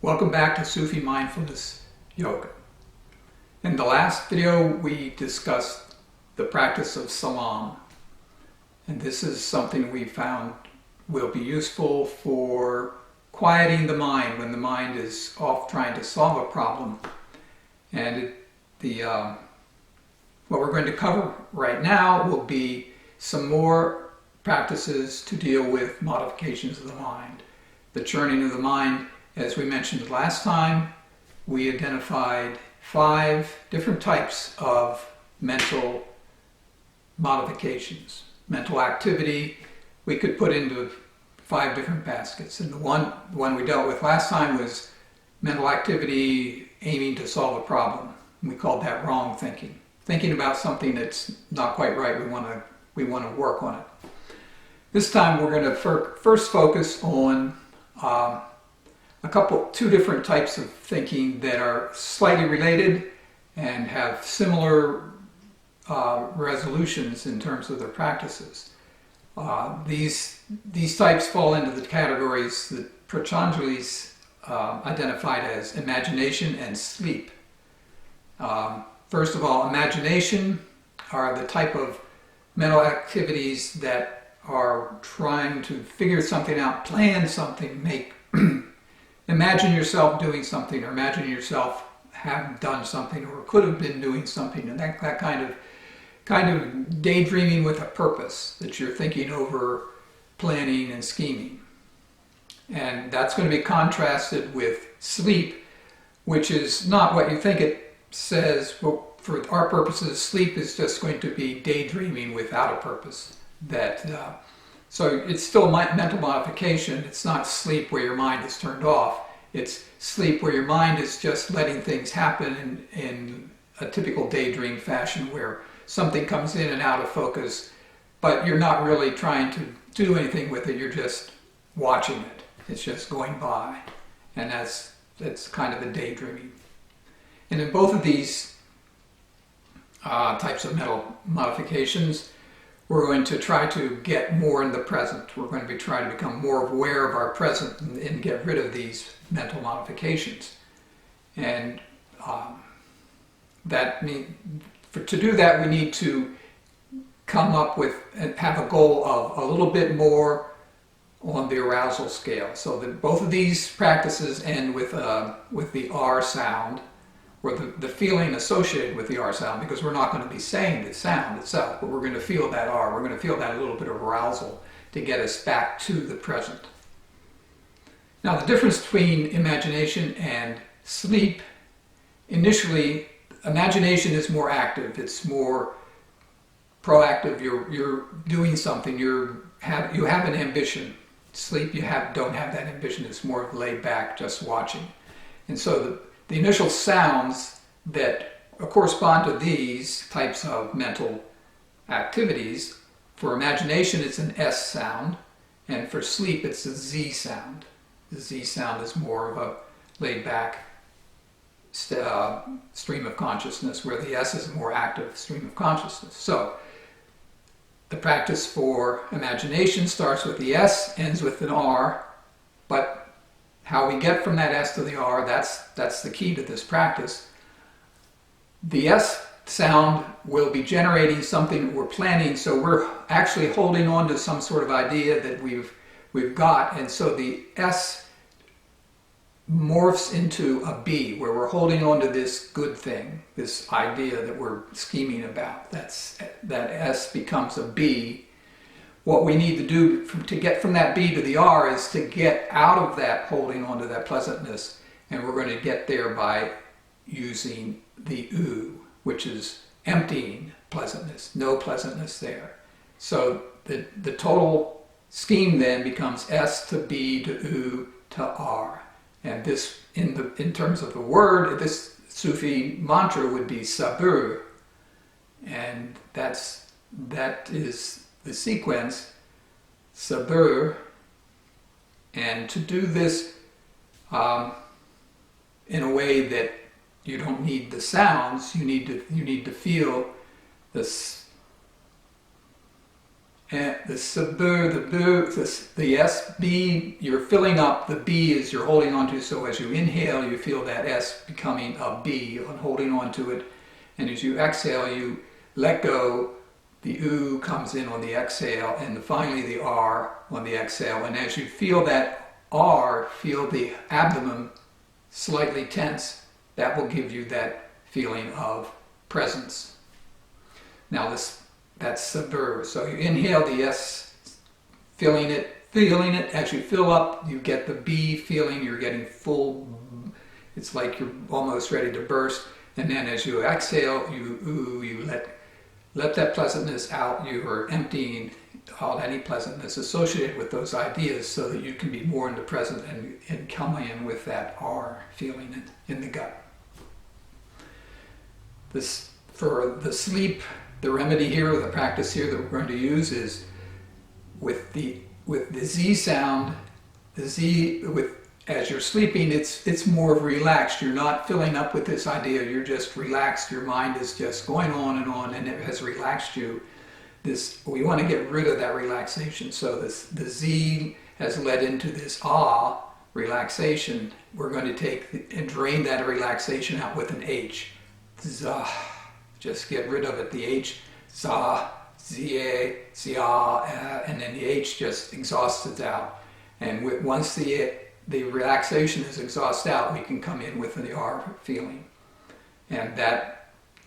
Welcome back to Sufi Mindfulness Yoga. In the last video, we discussed the practice of salam. And this is something we found will be useful for quieting the mind when the mind is off trying to solve a problem. And what we're going to cover right now will be some more practices to deal with modifications of the mind. The churning of the mind, as we mentioned last time, we identified 5 different types of mental modifications. Mental activity we could put into 5 different baskets. And the one we dealt with last time was mental activity aiming to solve a problem. We called that wrong thinking. Thinking about something that's not quite right, we want to work on it. This time we're going to first focus on two different types of thinking that are slightly related and have similar resolutions in terms of their practices. These types fall into the categories that Patanjali's identified as imagination and sleep. First of all, imagination are the type of mental activities that are trying to figure something out, plan something, imagine yourself doing something, or imagine yourself having done something, or could have been doing something, and that kind of daydreaming with a purpose that you're thinking over, planning and scheming. And that's going to be contrasted with sleep, which is not what you think it says. Well, for our purposes, sleep is just going to be daydreaming without a purpose. So it's still mental modification. It's not sleep where your mind is turned off. It's sleep where your mind is just letting things happen in a typical daydream fashion where something comes in and out of focus, but you're not really trying to do anything with it. You're just watching it. It's just going by. And that's kind of the daydreaming. And in both of these types of mental modifications, we're going to try to get more in the present. We're going to try to become more aware of our present and get rid of these mental modifications. And to do that, we need to come up with and have a goal of a little bit more on the arousal scale. So that both of these practices end with the R sound, or the feeling associated with the R sound, because we're not going to be saying the sound itself, but we're going to feel that R. We're going to feel that little bit of arousal to get us back to the present. Now, the difference between imagination and sleep, initially, imagination is more active. It's more proactive. You're doing something. You have an ambition. Sleep, don't have that ambition. It's more laid back, just watching. And so the initial sounds that correspond to these types of mental activities, for imagination it's an S sound, and for sleep it's a Z sound. The Z sound is more of a laid back stream of consciousness, where the S is a more active stream of consciousness. So the practice for imagination starts with the S, ends with an R, but how we get from that S to the R, that's the key to this practice. The S sound will be generating something that we're planning, so we're actually holding on to some sort of idea that we've got, and so the S morphs into a B, where we're holding on to this good thing, this idea that we're scheming about. That S becomes a B. What we need to do to get from that B to the R is to get out of that holding on to that pleasantness, and we're going to get there by using the U, which is emptying pleasantness, no pleasantness there. So the total scheme then becomes S to B to U to R. And this, in terms of the word, this Sufi mantra would be sabur, and that is the sequence, sabur. And to do this in a way that you don't need the sounds, you need to feel this And the sabur, the S, B, you're filling up. The B is you're holding on to. So as you inhale, you feel that S becoming a B and holding on to it. And as you exhale, you let go. The U comes in on the exhale, and finally the R on the exhale. And as you feel that R, feel the abdomen slightly tense. That will give you that feeling of presence. Now that's sabur. So you inhale the S, feeling it. As you fill up, you get the B feeling. You're getting full. It's like you're almost ready to burst. And then as you exhale, you let that pleasantness out. You are emptying all any pleasantness associated with those ideas, so that you can be more in the present and come in with that R feeling in the gut. This for the sleep. The remedy here, or the practice here that we're going to use is with the Z sound. The Z, as you're sleeping, it's more relaxed. You're not filling up with this idea. You're just relaxed. Your mind is just going on, and it has relaxed you. We want to get rid of that relaxation. So the Z has led into this relaxation. We're going to take and drain that relaxation out with an H. Zah. Just get rid of it. The H, za, zia, zia, and then the H just exhausts it out. And once the relaxation is exhausted out, we can come in with the R feeling. And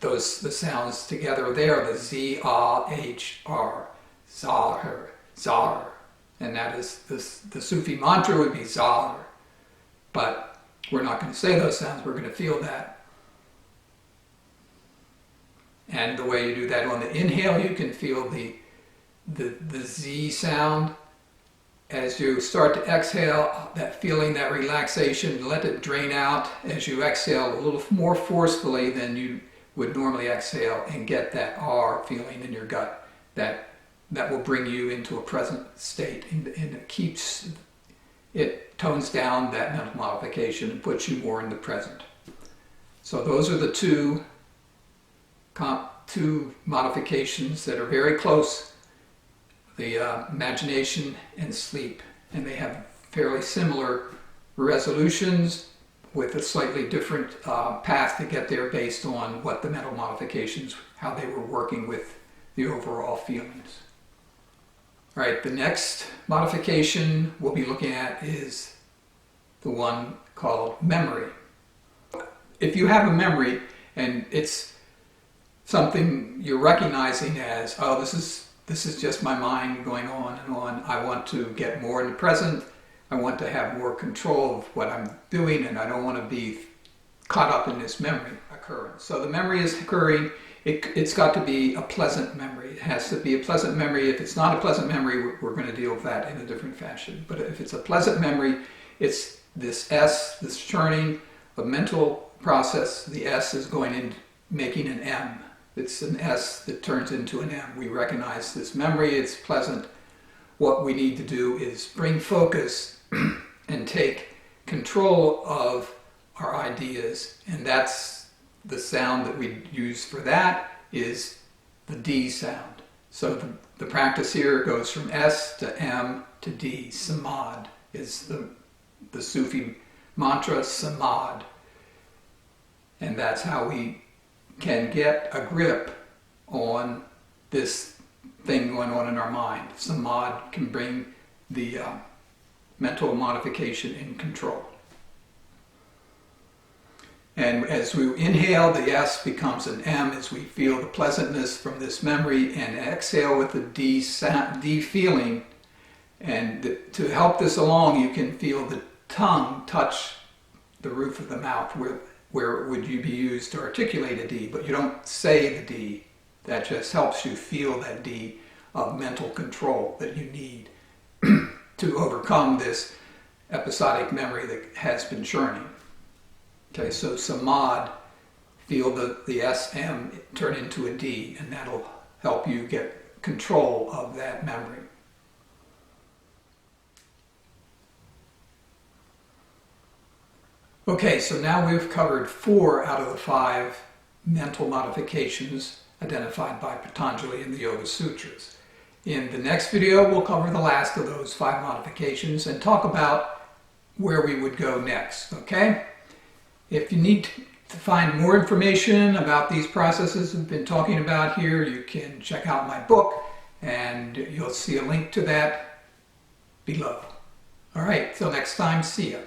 the sounds together there, the Z, A, H, R, Zahar, Zar. And that is, the Sufi mantra would be Zar. But we're not going to say those sounds, we're going to feel that. And the way you do that on the inhale, you can feel the Z sound. As you start to exhale, that feeling, that relaxation, let it drain out as you exhale a little more forcefully than you would normally exhale, and get that R feeling in your gut. That will bring you into a present state, and it tones down that mental modification and puts you more in the present. So those are the two modifications that are very close, the imagination and sleep, and they have fairly similar resolutions with a slightly different path to get there based on what the mental modifications, how they were working with the overall feelings. All right, the next modification we'll be looking at is the one called memory. If you have a memory and it's something you're recognizing as, oh, this is just my mind going on and on. I want to get more in the present. I want to have more control of what I'm doing, and I don't want to be caught up in this memory occurrence. So the memory is occurring. It's got to be a pleasant memory. It has to be a pleasant memory. If it's not a pleasant memory, we're going to deal with that in a different fashion. But if it's a pleasant memory, it's this S, this churning, a mental process. The S is going in, making an M. It's an S that turns into an M. We recognize this memory, it's pleasant. What we need to do is bring focus and take control of our ideas. And that's the sound that we use for that is the D sound. So the practice here goes from S to M to D. Samad is the Sufi mantra, Samad. And that's how we can get a grip on this thing going on in our mind. Samad can bring the mental modification in control. And as we inhale, the S becomes an M as we feel the pleasantness from this memory, and exhale with the D feeling. And to help this along, you can feel the tongue touch the roof of the mouth where would you be used to articulate a D, but you don't say the D. That just helps you feel that D of mental control that you need to overcome this episodic memory that has been churning. Okay, so samad, feel the SM turn into a D, and that'll help you get control of that memory. Okay, so now we've covered 4 out of the 5 mental modifications identified by Patanjali in the Yoga Sutras. In the next video, we'll cover the last of those 5 modifications and talk about where we would go next, okay? If you need to find more information about these processes we've been talking about here, you can check out my book, and you'll see a link to that below. All right, till next time, see ya.